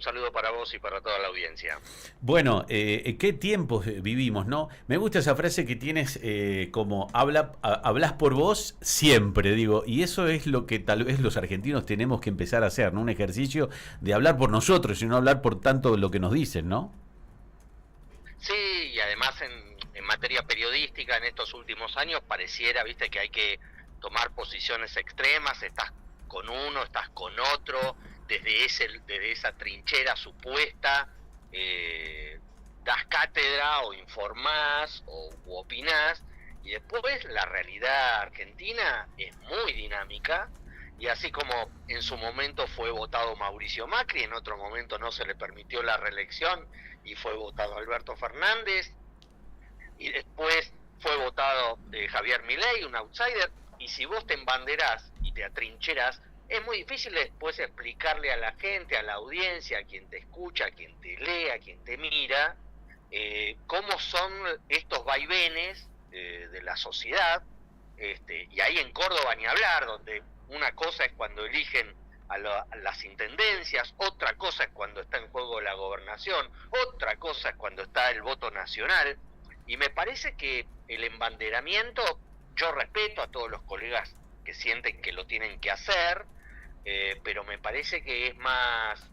saludo para vos y para toda la audiencia. Bueno, qué tiempos vivimos, ¿no? Me gusta esa frase que tienes como hablas por vos siempre, digo, y eso es lo que tal vez los argentinos tenemos que empezar a hacer, ¿no? Un ejercicio de hablar por nosotros y no hablar por tanto lo que nos dicen, ¿no? Sí, y además en materia periodística en estos últimos años pareciera, viste, que hay que tomar posiciones extremas, estás con uno, estás con otro, desde esa trinchera supuesta, das cátedra o informás o u opinás, y después la realidad argentina es muy dinámica, y así como en su momento fue votado Mauricio Macri, en otro momento no se le permitió la reelección y fue votado Alberto Fernández, y después fue votado Javier Milei, un outsider, y si vos te embanderás y te atrincheras, es muy difícil después explicarle a la gente, a la audiencia, a quien te escucha, a quien te lee, a quien te mira, cómo son estos vaivenes de la sociedad, y ahí en Córdoba ni hablar, donde una cosa es cuando eligen a las intendencias, otra cosa es cuando está en juego la gobernación, otra cosa es cuando está el voto nacional, y me parece que el embanderamiento, yo respeto a todos los colegas que sienten que lo tienen que hacer, pero me parece que es más,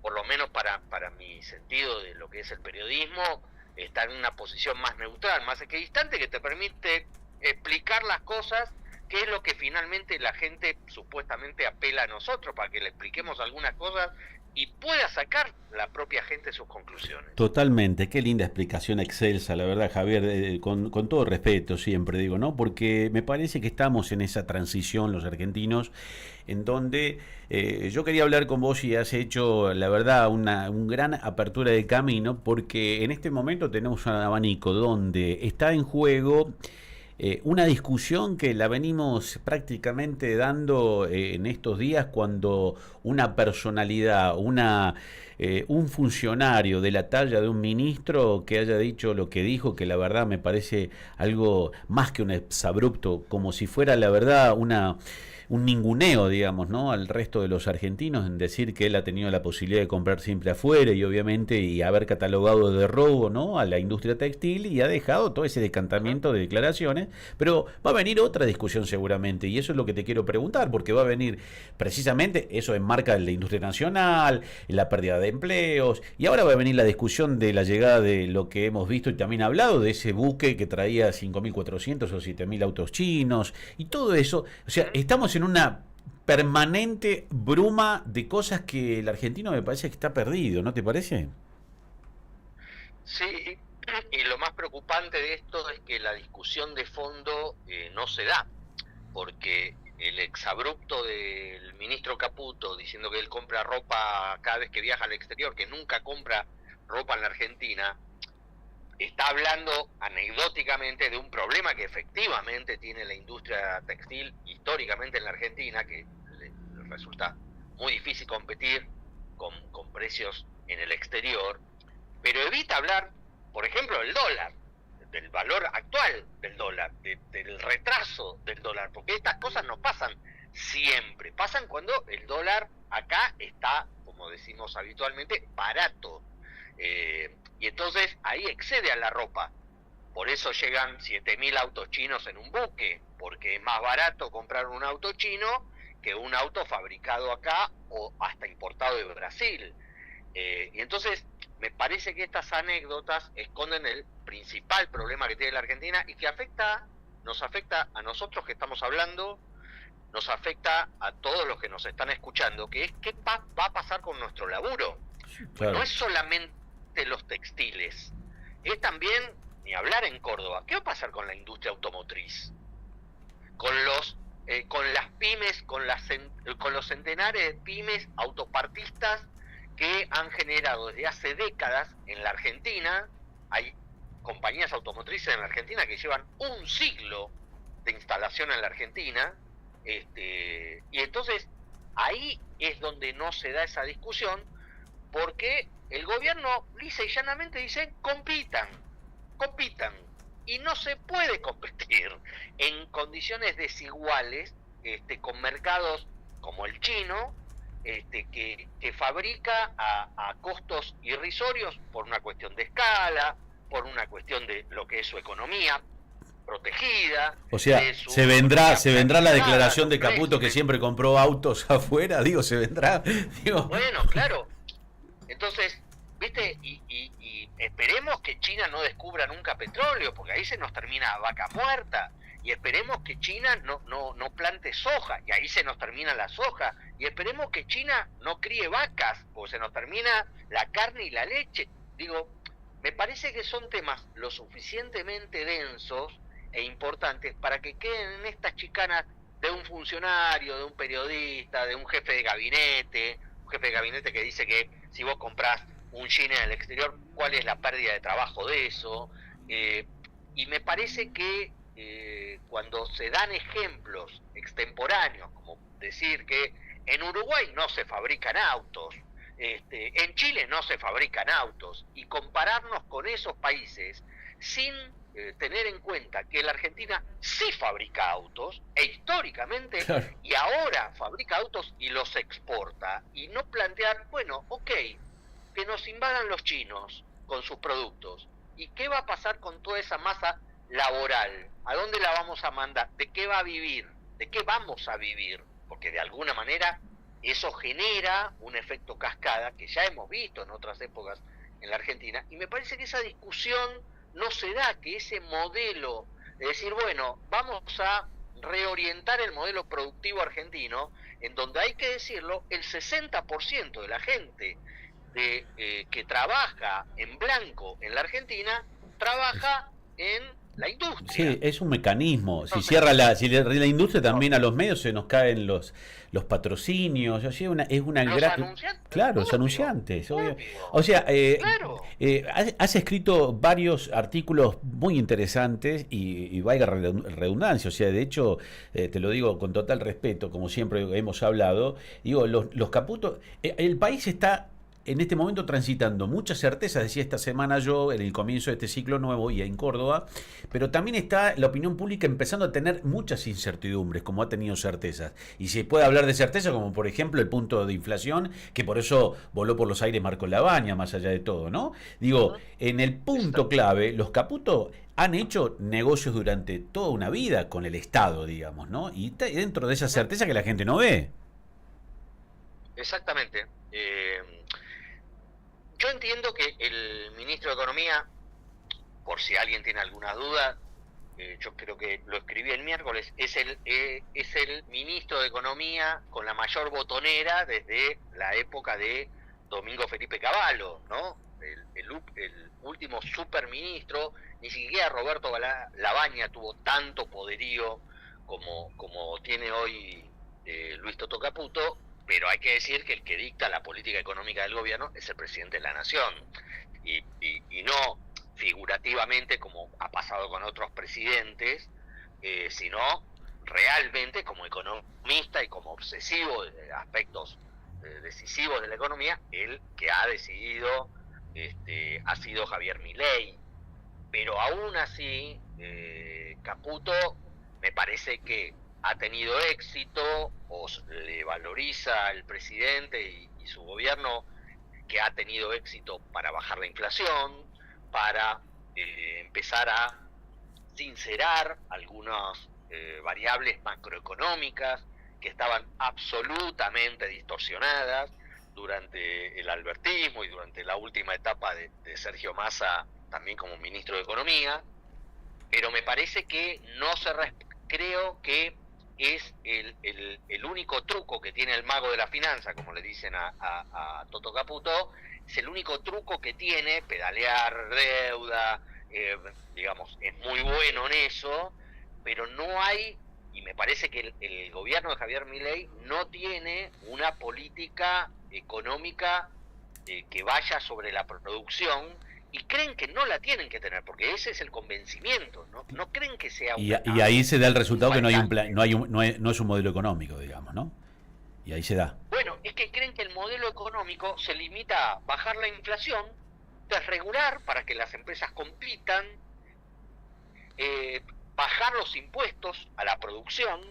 por lo menos para mi sentido de lo que es el periodismo, estar en una posición más neutral, más equidistante, que te permite explicar las cosas, que es lo que finalmente la gente supuestamente apela a nosotros, para que le expliquemos algunas cosas y pueda sacar la propia gente sus conclusiones. Totalmente, qué linda explicación excelsa, la verdad, Javier, con todo respeto siempre digo, ¿no? Porque me parece que estamos en esa transición los argentinos, en donde yo quería hablar con vos y has hecho, la verdad, un gran apertura de camino, porque en este momento tenemos un abanico donde está en juego una discusión que la venimos prácticamente dando en estos días cuando una personalidad, un funcionario de la talla de un ministro que haya dicho lo que dijo, que la verdad me parece algo más que un exabrupto, como si fuera la verdad un ninguneo, digamos, ¿no? Al resto de los argentinos en decir que él ha tenido la posibilidad de comprar siempre afuera y obviamente y haber catalogado de robo, ¿no? A la industria textil y ha dejado todo ese Ajá. decantamiento de declaraciones, pero va a venir otra discusión seguramente y eso es lo que te quiero preguntar, porque va a venir precisamente, eso enmarca la industria nacional, la pérdida de empleos y ahora va a venir la discusión de la llegada de lo que hemos visto y también hablado de ese buque que traía 5.400 o 7.000 autos chinos y todo eso, o sea, Uh-huh. estamos en una permanente bruma de cosas que el argentino me parece que está perdido, ¿no te parece? Sí, y lo más preocupante de esto es que la discusión de fondo no se da, porque el exabrupto del ministro Caputo diciendo que él compra ropa cada vez que viaja al exterior, que nunca compra ropa en la Argentina, está hablando anecdóticamente de un problema que efectivamente tiene la industria textil históricamente en la Argentina, que le resulta muy difícil competir con precios en el exterior, pero evita hablar, por ejemplo, del dólar, del valor actual del dólar, del retraso del dólar, porque estas cosas no pasan siempre, pasan cuando el dólar acá está, como decimos habitualmente, barato. Y entonces ahí excede a la ropa. Por eso llegan 7.000 autos chinos en un buque, porque es más barato comprar un auto chino que un auto fabricado acá o hasta importado de Brasil. Y entonces me parece que estas anécdotas esconden el principal problema que tiene la Argentina y que nos afecta a nosotros que estamos hablando, nos afecta a todos los que nos están escuchando, que es qué va a pasar con nuestro laburo. Pues no Claro. es solamente los textiles, es también, ni hablar en Córdoba, ¿qué va a pasar con la industria automotriz? Con las pymes, con los centenares de pymes autopartistas que han generado desde hace décadas en la Argentina. Hay compañías automotrices en la Argentina que llevan un siglo de instalación en la Argentina, y entonces ahí es donde no se da esa discusión, porque el gobierno lisa y llanamente dice compitan, y no se puede competir en condiciones desiguales con mercados como el chino, que fabrica a costos irrisorios por una cuestión de escala, por una cuestión de lo que es su economía protegida. O sea, se vendrá la declaración de Caputo que siempre compró autos afuera, digo, se vendrá. Digo. Bueno, claro. Entonces, ¿viste? Y esperemos que China no descubra nunca petróleo, porque ahí se nos termina vaca muerta. Y esperemos que China no plante soja, y ahí se nos termina la soja. Y esperemos que China no críe vacas, porque se nos termina la carne y la leche. Digo, me parece que son temas lo suficientemente densos e importantes para que queden en estas chicanas de un funcionario, de un periodista, de un jefe de gabinete que dice que si vos comprás un jean en el exterior, ¿cuál es la pérdida de trabajo de eso? Y me parece que cuando se dan ejemplos extemporáneos, como decir que en Uruguay no se fabrican autos, en Chile no se fabrican autos, y compararnos con esos países sin tener en cuenta que la Argentina sí fabrica autos, e históricamente, claro, y ahora fabrica autos y los exporta, y no plantear, bueno, ok, que nos invadan los chinos con sus productos, ¿y qué va a pasar con toda esa masa laboral? ¿A dónde la vamos a mandar? ¿De qué va a vivir? ¿De qué vamos a vivir? Porque de alguna manera eso genera un efecto cascada que ya hemos visto en otras épocas en la Argentina, y me parece que esa discusión no se da, que ese modelo de decir, bueno, vamos a reorientar el modelo productivo argentino, en donde hay que decirlo, el 60% de la gente que trabaja en blanco en la Argentina trabaja en la industria. Sí, es un mecanismo. Si cierra la industria, también a los medios se nos caen los patrocinios. O sea, es una gran. Claro, los anunciantes. Obvio. O sea, claro. Has escrito varios artículos muy interesantes y valga redundancia. O sea, de hecho, te lo digo con total respeto, como siempre hemos hablado. Digo, los Caputo. El país está en este momento transitando muchas certezas, decía esta semana yo, en el comienzo de este ciclo nuevo y en Córdoba, pero también está la opinión pública empezando a tener muchas incertidumbres, como ha tenido certezas. Y se puede hablar de certeza, como por ejemplo el punto de inflación, que por eso voló por los aires Marco Labaña, más allá de todo, ¿no? Digo, en el punto clave, los Caputo han hecho negocios durante toda una vida con el Estado, digamos, ¿no? Y está dentro de esa certeza que la gente no ve. Exactamente. Yo entiendo que el ministro de Economía, por si alguien tiene alguna duda, yo creo que lo escribí el miércoles, es el ministro de Economía con la mayor botonera desde la época de Domingo Felipe Cavallo, ¿no? El último superministro. Ni siquiera Roberto Labaña tuvo tanto poderío como tiene hoy Luis Toto Caputo. Pero hay que decir que el que dicta la política económica del gobierno es el presidente de la nación, y no figurativamente como ha pasado con otros presidentes, sino realmente como economista y como obsesivo de aspectos decisivos de la economía. El que ha decidido ha sido Javier Milei, pero aún así Caputo me parece que ha tenido éxito, o le valoriza al presidente y su gobierno, que ha tenido éxito para bajar la inflación, para empezar a sincerar algunas variables macroeconómicas que estaban absolutamente distorsionadas durante el albertismo y durante la última etapa de Sergio Massa, también como ministro de Economía. Pero me parece que creo que es el único truco que tiene el mago de la finanza, como le dicen a Toto Caputo, es el único truco que tiene, pedalear deuda, digamos, es muy bueno en eso, pero no hay, y me parece que el gobierno de Javier Milei no tiene una política económica que vaya sobre la producción, y creen que no la tienen que tener, porque ese es el convencimiento, no creen que sea y ahí se da el resultado que no hay un plan, no es un modelo económico, digamos, ¿no? Y ahí se da. Bueno, es que creen que el modelo económico se limita a bajar la inflación, desregular para que las empresas compitan, bajar los impuestos a la producción,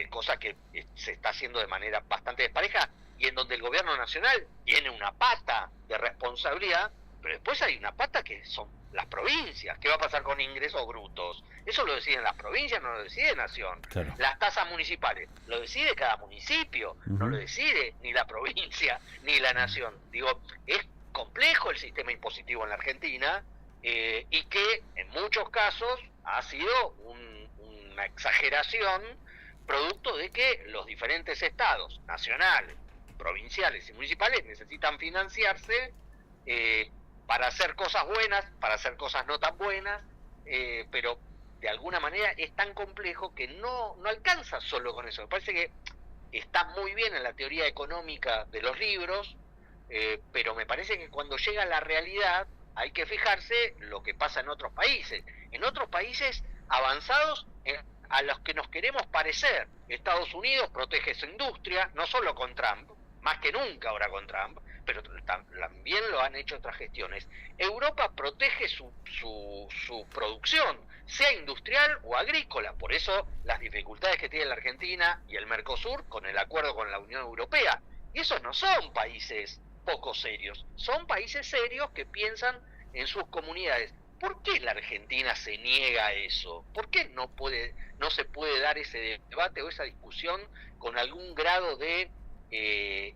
cosa que se está haciendo de manera bastante despareja, y en donde el gobierno nacional tiene una pata de responsabilidad, pero después hay una pata que son las provincias. ¿Qué va a pasar con ingresos brutos? Eso lo deciden las provincias, no lo decide Nación. Claro. Las tasas municipales lo decide cada municipio, no lo decide ni la provincia ni la Nación. Digo, es complejo el sistema impositivo en la Argentina, y que en muchos casos ha sido una exageración producto de que los diferentes estados, nacionales, provinciales y municipales, necesitan financiarse para hacer cosas buenas, para hacer cosas no tan buenas, pero de alguna manera es tan complejo que no alcanza solo con eso. Me parece que está muy bien en la teoría económica de los libros, pero me parece que cuando llega a la realidad hay que fijarse lo que pasa en otros países. En otros países avanzados, a los que nos queremos parecer. Estados Unidos protege su industria, no solo con Trump, más que nunca ahora con Trump, pero también lo han hecho otras gestiones. Europa protege su producción, sea industrial o agrícola. Por eso las dificultades que tiene la Argentina y el Mercosur con el acuerdo con la Unión Europea. Y esos no son países poco serios, son países serios que piensan en sus comunidades. ¿Por qué la Argentina se niega a eso? ¿Por qué no se puede dar ese debate o esa discusión con algún grado de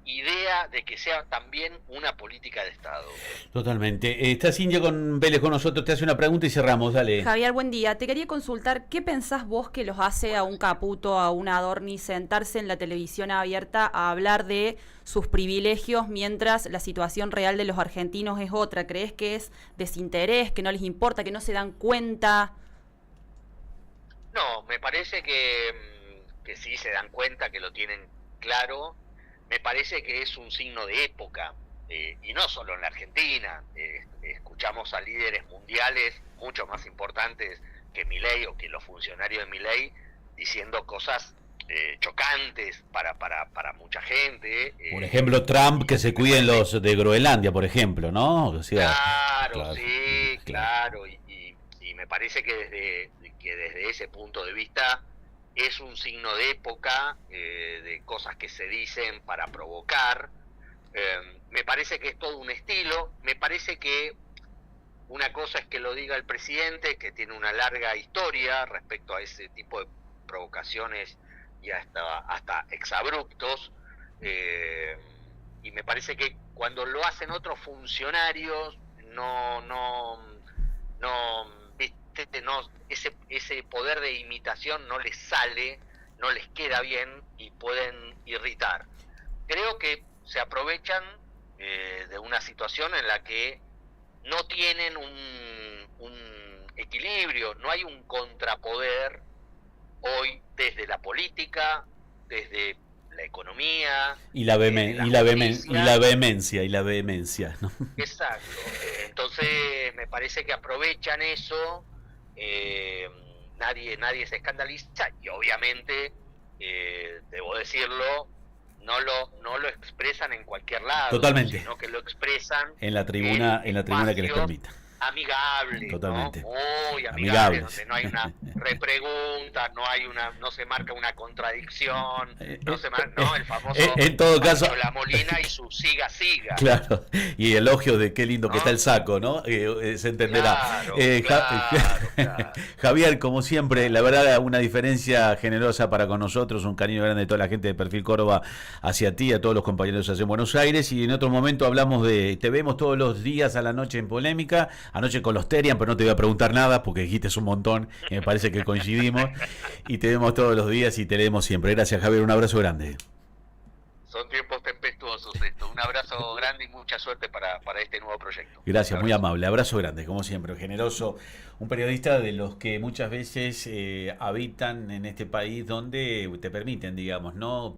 idea de que sea también una política de Estado? Totalmente. Está Cintia con Vélez con nosotros, te hace una pregunta y cerramos, dale. Javier, buen día. Te quería consultar, ¿qué pensás vos que los hace a un Caputo, a un Adorni, sentarse en la televisión abierta a hablar de sus privilegios mientras la situación real de los argentinos es otra? ¿Crees que es desinterés, que no les importa, que no se dan cuenta? No, me parece que sí se dan cuenta, que lo tienen claro. Me parece que es un signo de época, y no solo en la Argentina. Escuchamos a líderes mundiales mucho más importantes que Milei o que los funcionarios de Milei diciendo cosas chocantes para mucha gente. Por ejemplo, Trump, que se cuiden los de Groenlandia, por ejemplo, ¿no? O sea, claro, sí, claro. Y me parece que desde ese punto de vista es un signo de época, de cosas que se dicen para provocar. Me parece que es todo un estilo. Me parece que una cosa es que lo diga el presidente, que tiene una larga historia respecto a ese tipo de provocaciones y hasta exabruptos, y me parece que cuando lo hacen otros funcionarios ese poder de imitación no les sale, no les queda bien y pueden irritar. Creo que se aprovechan de una situación en la que no tienen un equilibrio, no hay un contrapoder hoy desde la política, desde la economía y la vehemencia, ¿no? Exacto. Entonces me parece que aprovechan eso. Nadie se escandaliza y obviamente, debo decirlo, no lo expresan en cualquier lado. Totalmente. Sino que lo expresan en la tribuna que les permita. Amigable, totalmente, ¿no? Muy amigable, donde no hay una repregunta, no se marca una contradicción, el famoso en todo caso la Molina y su siga. Claro, y elogio de qué lindo que está el saco, ¿no? Se entenderá. Claro. Javier, como siempre, la verdad, una diferencia generosa para con nosotros, un cariño grande de toda la gente de Perfil Córdoba hacia ti, a todos los compañeros allá en Buenos Aires, y en otro momento hablamos te vemos todos los días a la noche en Polémica. Anoche con los Terian, pero no te voy a preguntar nada porque dijiste un montón y me parece que coincidimos. Y te vemos todos los días y te leemos siempre. Gracias, Javier, un abrazo grande. Son tiempos tempestuosos esto. Un abrazo grande y mucha suerte para este nuevo proyecto. Gracias, muy amable. Abrazo grande, como siempre, generoso. Un periodista de los que muchas veces habitan en este país donde te permiten, digamos, ¿no?